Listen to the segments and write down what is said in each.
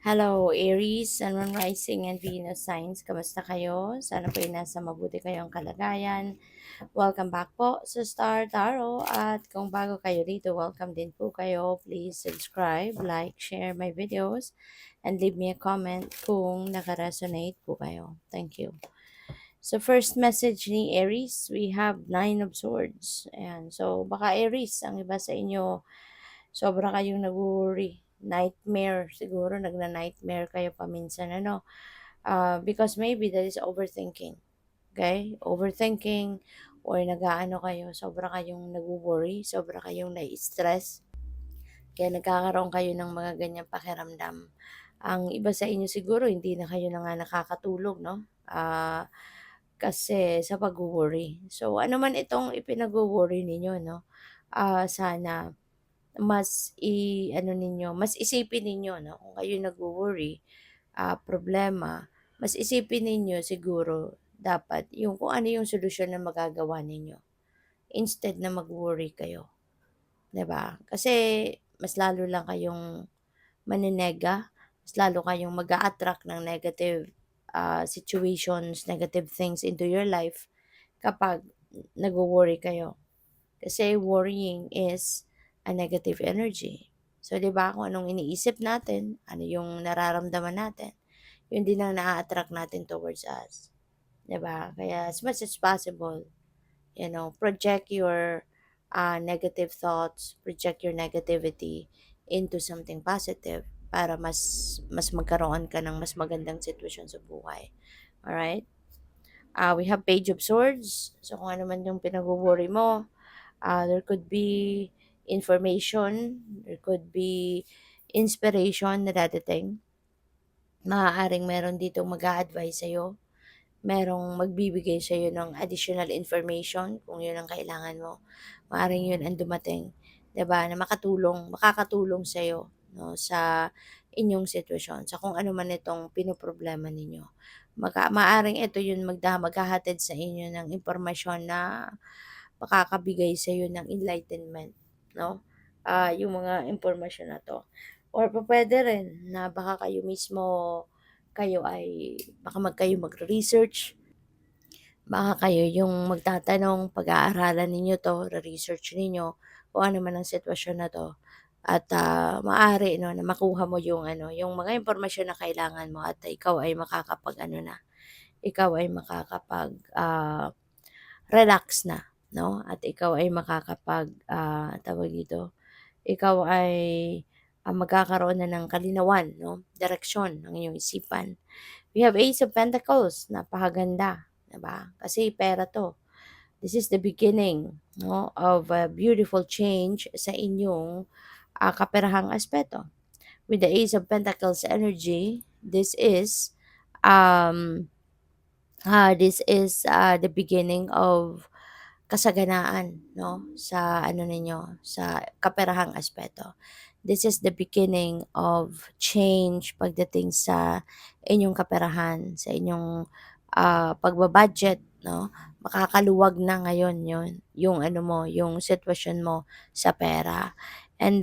Hello, Aries, Sun, Moon, Rising, and Venus signs. Kamusta kayo? Sana po ay nasa mabuti kayong kalagayan. Welcome back po sa Star Tarot. At kung bago kayo dito, welcome din po kayo. Please subscribe, like, share my videos, and leave me a comment kung nakaresonate po kayo. Thank you. So first message ni Aries, we have Nine of Swords. Ayan. So baka Aries, ang iba sa inyo, sobra kayong nag-worry. Nightmare, siguro nagna-nightmare kayo paminsan, ano? Because maybe that is overthinking. Okay? Overthinking or nag-aano kayo, sobra kayong nag-worry, sobra kayong nai-stress. Kaya nagkakaroon kayo ng mga ganyang pakiramdam. Ang iba sa inyo siguro, hindi na kayo na nga nakakatulog, no? Kasi sa pag-worry. So, ano man itong ipinag-worry ninyo, no? Sana mas isipin ninyo, no? Kung kayo nag-worry, problema, mas isipin ninyo siguro dapat yung kung ano yung solusyon na magagawa ninyo instead na mag-worry kayo, 'di ba? Kasi mas lalo lang kayong maninega, mas lalo kayong mag-a-attract ng negative situations, negative things into your life kapag nag-worry kayo. Kasi worrying is a negative energy. So, 'di ba, kung anong iniisip natin, ano yung nararamdaman natin, yun din ang naa-attract natin towards us. 'Di ba? Kaya as much as possible, project your negative thoughts, project your negativity into something positive para mas magkaroon ka ng mas magandang sitwasyon sa buhay. Alright? We have Page of Swords. So, kung ano man yung pinag-worry mo, there could be information, there could be inspiration na dadating. Maaaring meron ditong mag-a-advise sa'yo, merong magbibigay sa'yo ng additional information kung yun ang kailangan mo. Maaaring yun ang dumating, 'di ba, na makakatulong sa'yo, no, sa inyong sitwasyon, sa kung ano man itong pinoproblema ninyo. Maaaring ito yun maghahatid sa inyo ng impormasyon na makakabigay sa iyo ng enlightenment, no? Yung mga impormasyon na 'to. Or pupuwede rin na baka kayo mismo, kayo magre-research, baka kayo yung magtatanong, pag-aaralan ninyo 'to, research ninyo kung ano man ang sitwasyon na 'to at, maaari 'no, na makuha mo yung ano, yung mga impormasyon na kailangan mo at ikaw ay makakapag-ano na, ikaw ay relax na, 'no, at ikaw ay tawag dito, ikaw ay, magkakaroon na ng kalinawan, 'no, direksyon ng iyong isipan. We have Ace of Pentacles, napakaganda, 'di ba? Kasi pera 'to. This is the beginning, 'no, of a beautiful change sa inyong, kaperahang aspeto. With the Ace of Pentacles energy, um, the beginning of kasaganaan, 'no, sa ano ninyo, sa kaperahang aspeto. This is the beginning of change pagdating sa inyong kaperahan, sa inyong, pagba-budget, 'no. Makakaluwag na ngayon yung ano mo, yung sitwasyon mo sa pera. And,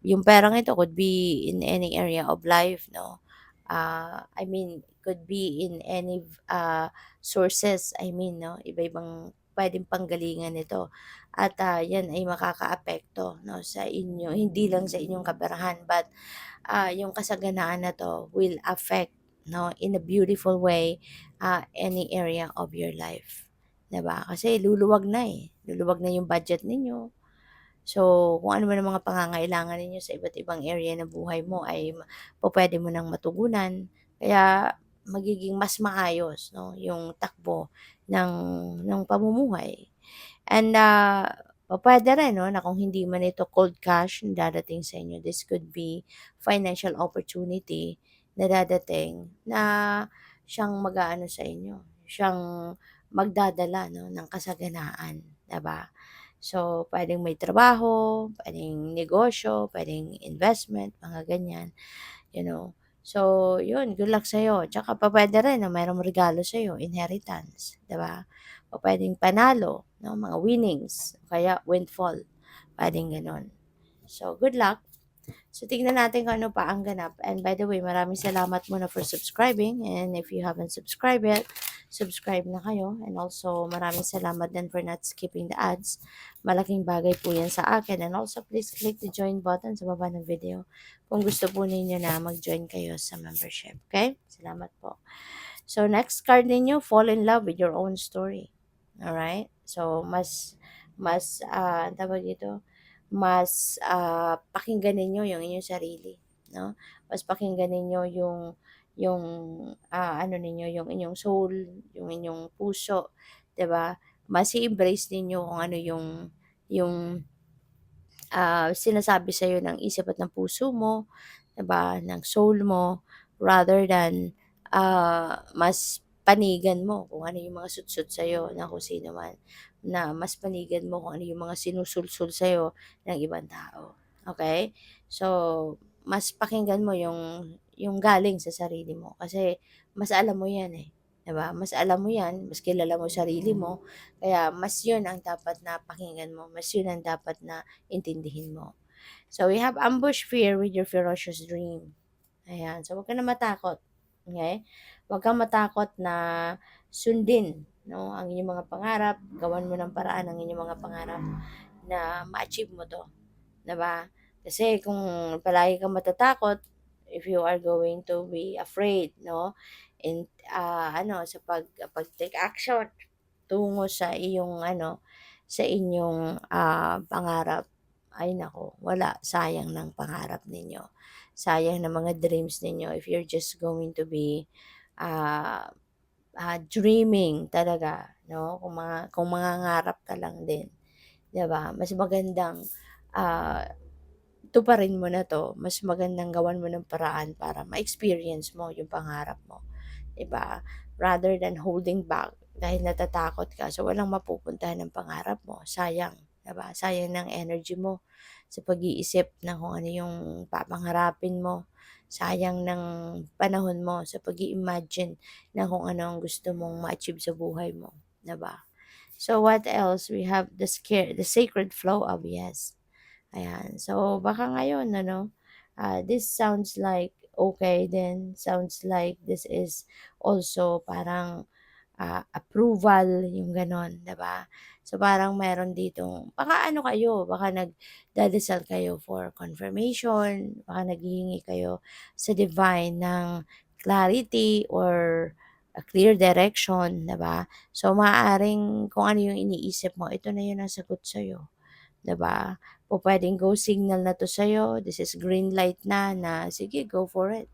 yung perang ito could be in any area of life, 'no. I mean, could be in any, sources, I mean, 'no, iba-ibang puwedeng panggalingan nito at, 'yan ay makakaapekto 'no, sa inyo, hindi lang sa inyong kaperahan but, yung kasaganaan na 'to will affect 'no, in a beautiful way, any area of your life, 'di ba? Kasi luluwag na yung budget ninyo. So, kung ano man ang mga pangangailangan ninyo sa iba't ibang area ng buhay mo ay pupuwede mo ng matugunan. Kaya magiging mas maayos 'no, yung takbo ng pamumuhay. And, pupuwede rin 'no, na kung hindi man ito cold cash na dadating sa inyo, this could be financial opportunity na dadating na siyang mag-aano sa inyo, siyang magdadala 'no, ng kasaganaan, 'di ba? So, puwedeng may trabaho, puwedeng negosyo, puwedeng investment, mga ganyan, you know. So, yun, good luck sa'yo. Tsaka pupuwede rin na merong regalo sa'yo, inheritance, 'di ba? Pupuwedeng panalo 'no, mga winnings o kaya windfall, puwedeng gano'n. So, good luck. So, tignan natin kung ano pa ang ganap. And by the way, maraming salamat muna for subscribing. And if you haven't subscribed yet, subscribe na kayo. And also, maraming salamat din for not skipping the ads. Malaking bagay po yan sa akin. And also, please click the join button sa baba ng video kung gusto po ninyo na mag-join kayo sa membership. Okay? Salamat po. So, next card ninyo, fall in love with your own story. Alright? So, tawag dito, pakinggan ninyo yung inyong sarili, no? Mas pakinggan ninyo yung ano ninyo, yung inyong soul, yung inyong puso, 'di ba? Mas i-embrace ninyo kung ano yung sinasabi sa'yo ng isip at ng puso mo, 'di ba, ng soul mo, rather than, mas panigan mo kung ano yung mga sutsut sa'yo ng kung sino man, na mas panigan mo kung ano yung mga sinusulsul sa'yo ng ibang tao, okay? So, mas pakinggan mo yung galing sa sarili mo kasi mas alam mo 'yan, eh, 'di ba? Mas alam mo 'yan, mas kilala mo sarili mo, kaya mas 'yun ang dapat na pakinggan mo, mas 'yun ang dapat na intindihin mo. So, we have ambush fear with your ferocious dream. Ayan. So, huwag ka na matakot. Okay? Huwag kang matakot na sundin, no, ang inyong mga pangarap. Gawan mo ng paraan ang inyong mga pangarap na ma-achieve mo to. 'Di ba? Kasi kung palagi kang matatakot, if you are going to be afraid, no, and sa pag-take action tungo sa iyong sa inyong, pangarap, ay naku, wala, sayang ng pangarap ninyo. Sayang ng mga dreams ninyo if you're just going to be, ah, dreaming talaga, 'no, kung mangangarap ka lang din, 'di ba? Mas magandang, ah, tuparin mo na 'to, mas magandang gawan mo ng paraan para ma-experience mo yung pangarap mo. 'Di ba? Rather than holding back dahil natatakot ka so walang mapupuntahan ng pangarap mo, sayang, 'di ba? Sayang ng energy mo sa pag-iisip ng kung ano yung papangarapin mo. Sayang ng panahon mo sa pag-i-imagine ng kung ano ang gusto mong ma-achieve sa buhay mo, 'di ba? So what else? We have the sacred flow of yes. Ayan. So, baka ngayon this sounds like okay then, sounds like this is also parang, approval, yung gano'n, 'di ba? So, parang meron ditong baka ano kayo, baka nagdadasal kayo for confirmation, baka naghihingi kayo sa divine ng clarity or a clear direction, 'di ba? So, maaaring kung ano yung iniisip mo, ito na yun ang sagot sa'yo. 'Di ba? Pupuwedeng go signal na 'to sa'yo, this is green light na sige go for it,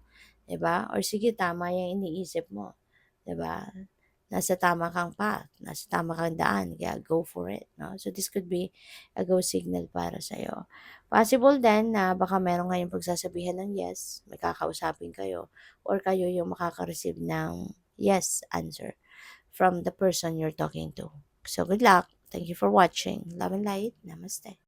'di ba? Or sige tama 'yang iniisip mo, 'di ba? Nasa tama kang path, nasa tama kang daan kaya go for it, 'no? So this could be a go signal para sa'yo. Possible din na baka meron kayong pagsasabihan ng yes, may kakausapin kayo or kayo yung makaka-receive ng yes answer from the person you're talking to. So good luck. Thank you for watching. Love and light. Namaste.